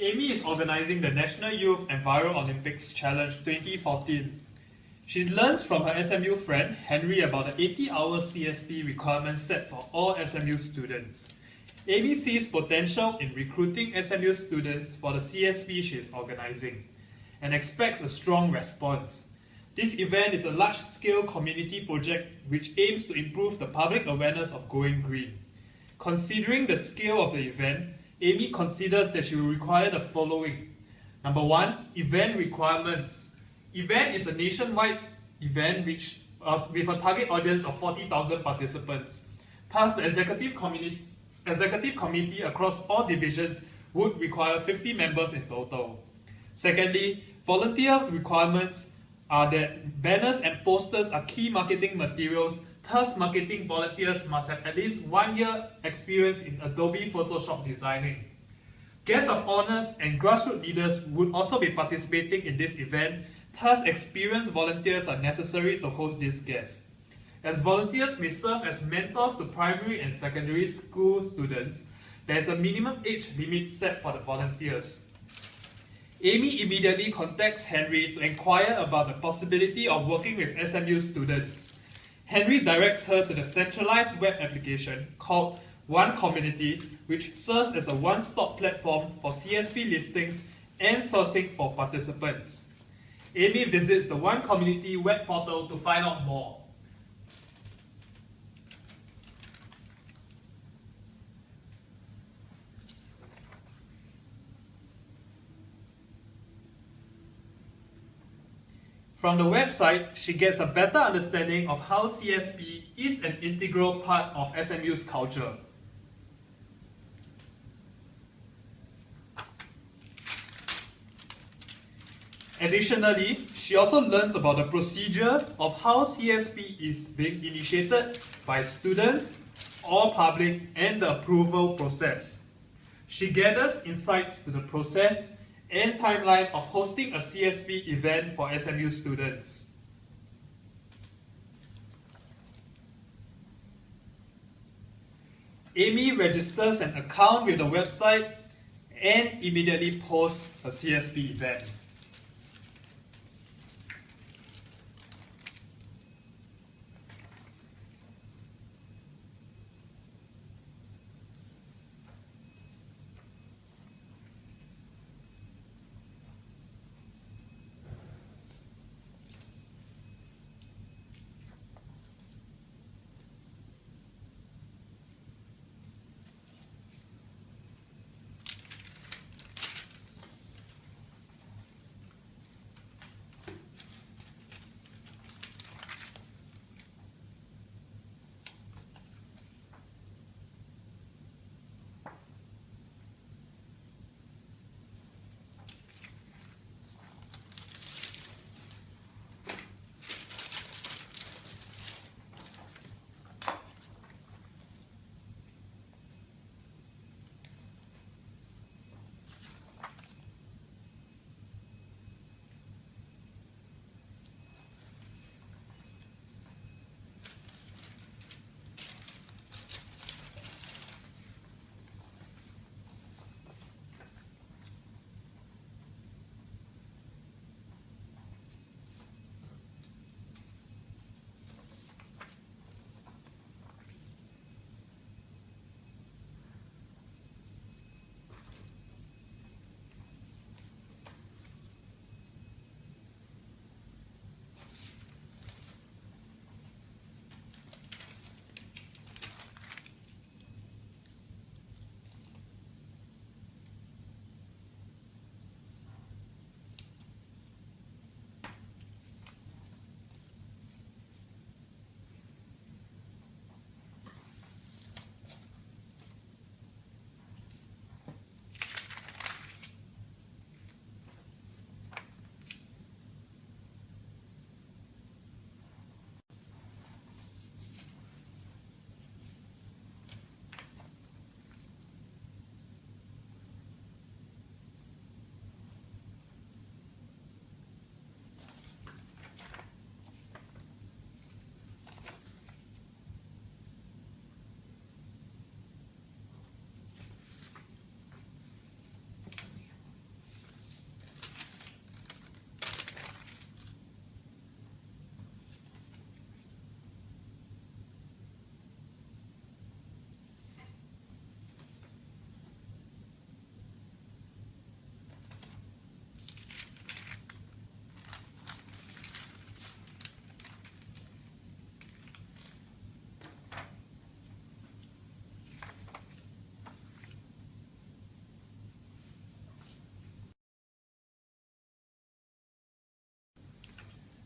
Amy is organizing the National Youth Enviro Olympics Challenge 2014. She learns from her SMU friend Henry about the 80-hour CSP requirement set for all SMU students. Amy sees potential in recruiting SMU students for the CSP she is organizing and expects a strong response. This event is a large-scale community project which aims to improve the public awareness of going green. Considering the scale of the event, Amy considers that she will require the following. Number 1, event requirements. Event is a nationwide event with a target audience of 40,000 participants. Thus, the executive committee across all divisions would require 50 members in total. Secondly, volunteer requirements are that banners and posters are key marketing materials. Thus, marketing volunteers must have at least 1 year experience in Adobe Photoshop designing. Guests of honors and grassroots leaders would also be participating in this event. Thus, experienced volunteers are necessary to host these guests. As volunteers may serve as mentors to primary and secondary school students, there is a minimum age limit set for the volunteers. Amy immediately contacts Henry to inquire about the possibility of working with SMU students. Henry directs her to the centralized web application called One Community, which serves as a one-stop platform for CSP listings and sourcing for participants. Amy visits the One Community web portal to find out more. From the website, she gets a better understanding of how CSP is an integral part of SMU's culture. Additionally, she also learns about the procedure of how CSP is being initiated by students or public and the approval process. She gathers insights to the process and timeline of hosting a CSP event for SMU students. Amy registers an account with the website and immediately posts a CSP event.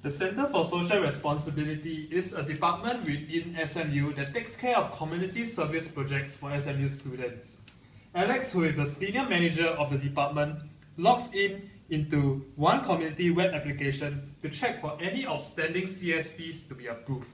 The Center for Social Responsibility is a department within SMU that takes care of community service projects for SMU students. Alex, who is a senior manager of the department, logs into one community web application to check for any outstanding CSPs to be approved.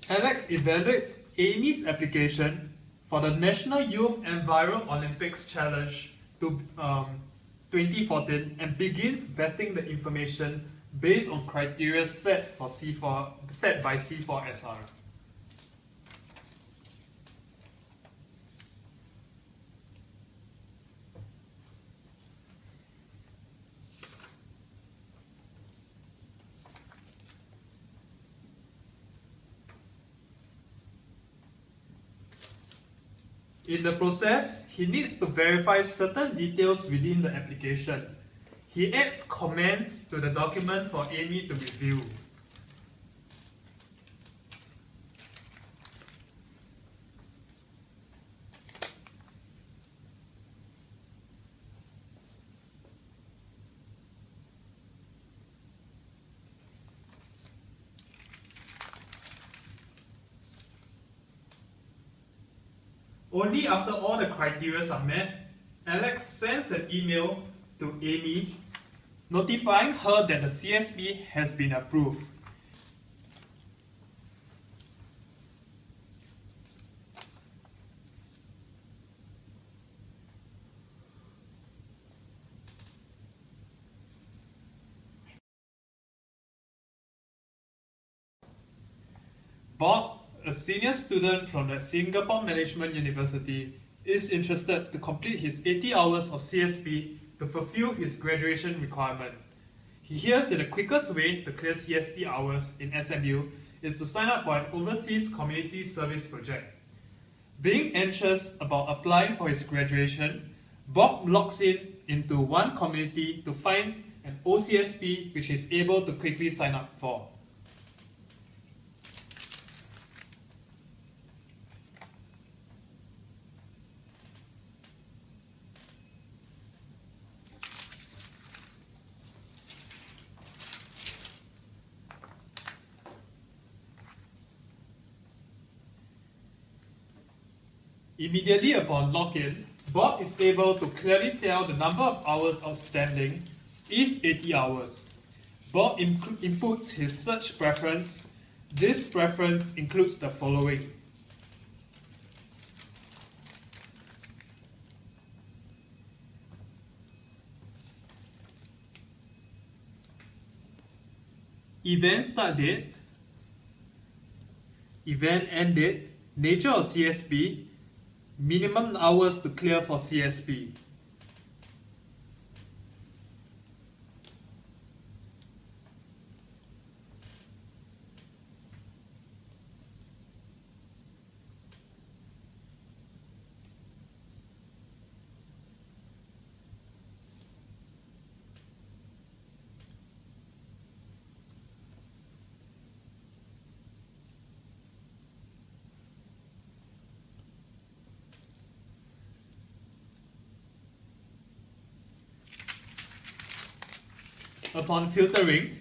Alex evaluates Amy's application for the National Youth Enviro Olympics Challenge to 2014 and begins vetting the information based on criteria set by C4SR. In the process, he needs to verify certain details within the application. He adds comments to the document for Amy to review. Only after all the criteria are met, Alex sends an email to Amy notifying her that the CSP has been approved. Bob, a senior student from the Singapore Management University, is interested to complete his 80 hours of CSP to fulfill his graduation requirement. He hears that the quickest way to clear CSP hours in SMU is to sign up for an overseas community service project. Being anxious about applying for his graduation, Bob logs into one community to find an OCSP which he is able to quickly sign up for. Immediately upon login, Bob is able to clearly tell the number of hours outstanding is 80 hours. Bob inputs his search preference. This preference includes the following: event start date, event end date, nature of CSP, minimum hours to clear for CSP. Upon filtering,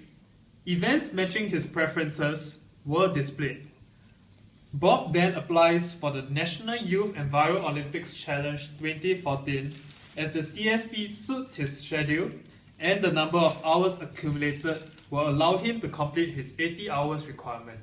events matching his preferences were displayed. Bob then applies for the National Youth Enviro Olympics Challenge 2014 as the CSP suits his schedule and the number of hours accumulated will allow him to complete his 80 hours requirement.